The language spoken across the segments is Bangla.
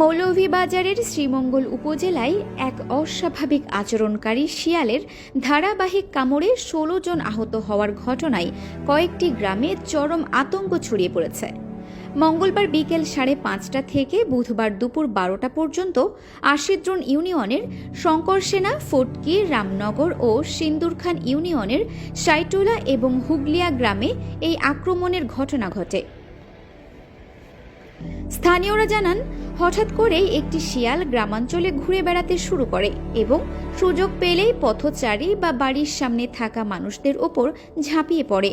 মৌলভীবাজারের শ্রীমঙ্গল উপজেলায় এক অস্বাভাবিক আচরণকারী শিয়ালের ধারাবাহিক কামড়ে ১৬ জন আহত হওয়ার ঘটনায় কয়েকটি গ্রামে চরম আতঙ্ক ছড়িয়ে পড়েছে। মঙ্গলবার বিকেল ৫:৩০ থেকে বুধবার দুপুর ১২টা পর্যন্ত আশিদ্রোন ইউনিয়নের শঙ্করসেনা, ফটকি, রামনগর ও সিন্দুরখান ইউনিয়নের সাইটুলা এবং হুগলিয়া গ্রামে এই আক্রমণের ঘটনা ঘটে। স্থানীয়রা জানান, হঠাৎ করেই একটি শিয়াল গ্রামাঞ্চলে ঘুরে বেড়াতে শুরু করে এবং সুযোগ পেলেই পথচারী বা বাড়ির সামনে থাকা মানুষদের ওপর ঝাঁপিয়ে পড়ে।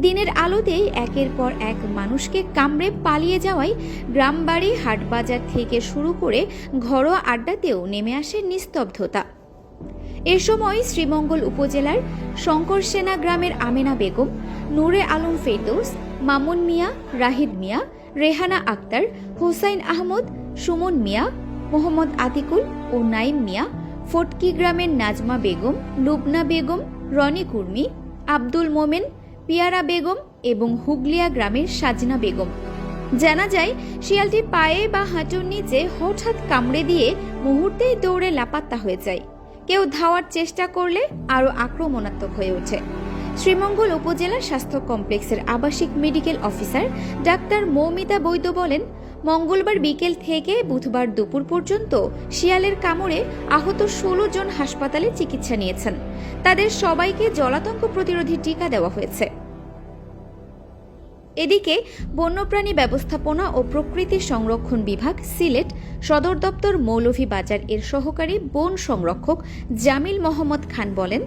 দিনের আলোতেই একের পর এক মানুষকে কামড়ে পালিয়ে যাওয়ায় গ্রামবাড়ি, হাটবাজার থেকে শুরু করে ঘরোয়া আড্ডাতেও নেমে আসে নিস্তব্ধতা। এ সময় শ্রীমঙ্গল উপজেলার শঙ্করসেনা গ্রামের আমেনা বেগম, নূরে আলম ফেরদৌস, মামুন মিয়া, রাহিদ মিয়া, রেহানা আক্তার, হোসাইন আহমদ, সুমন মিয়া, মোহাম্মদ আতিকুল ও নাইম মিয়া, ফটকি গ্রামের নাজমা বেগম, লুবনা বেগম, রনি কুর্মি, আব্দুল মোমেন, পিয়ারা বেগম এবং হুগলিয়া গ্রামের সাজনা বেগম। জানা যায়, শিয়ালটি পায়ে বা হাঁটুর নিচে হঠাৎ কামড়ে দিয়ে মুহূর্তেই দৌড়ে লাপাত্তা হয়ে যায়। কেউ ধাওয়ার চেষ্টা করলে আরও আক্রমণাত্মক হয়ে ওঠে। শ্রীমঙ্গল উপজেলা স্বাস্থ্য কমপ্লেক্সের আবাসিক মেডিকেল অফিসার ডাক্তার মৌমিতা বৈদ্য বলেন, মঙ্গলবার বিকেল থেকে বুধবার দুপুর পর্যন্ত শিয়ালের কামড়ে আহত ১৬ জন হাসপাতালে চিকিৎসা নিয়েছেন। তাদের সবাইকে জলাতঙ্ক প্রতিরোধী টিকা দেওয়া হয়েছে। এদিকে বন্যপ্রাণী ব্যবস্থাপনা ও প্রকৃতি সংরক্ষণ বিভাগ, সিলেট সদর দপ্তর মৌলভীবাজার এর সহকারী বন সংরক্ষক জামিল মোহাম্মদ খান বলেন,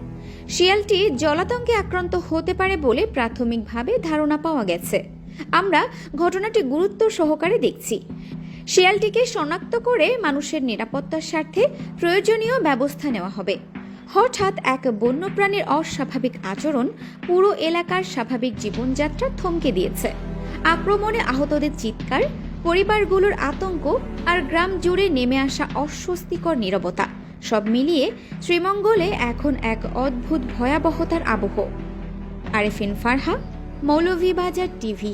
শিয়ালটি জলাতঙ্কে আক্রান্ত হতে পারে বলে প্রাথমিকভাবে ধারণা পাওয়া গেছে। আমরা ঘটনাটি গুরুত্ব সহকারে দেখছি। শিয়ালটিকে শনাক্ত করে মানুষের নিরাপত্তার স্বার্থে প্রয়োজনীয় ব্যবস্থা নেওয়া হবে। হঠাৎ এক বন্যপ্রাণীর অস্বাভাবিক আচরণ পুরো এলাকার স্বাভাবিক জীবনযাত্রা থমকে দিয়েছে। আক্রমণে আহতদের চিৎকার, পরিবারগুলোর আতঙ্ক আর গ্রাম জুড়ে নেমে আসা অস্বস্তিকর নীরবতা, সব মিলিয়ে শ্রীমঙ্গলে এখন এক অদ্ভুত ভয়াবহতার আবহ। আরেফিন ফারহা, মৌলভীবাজার টিভি।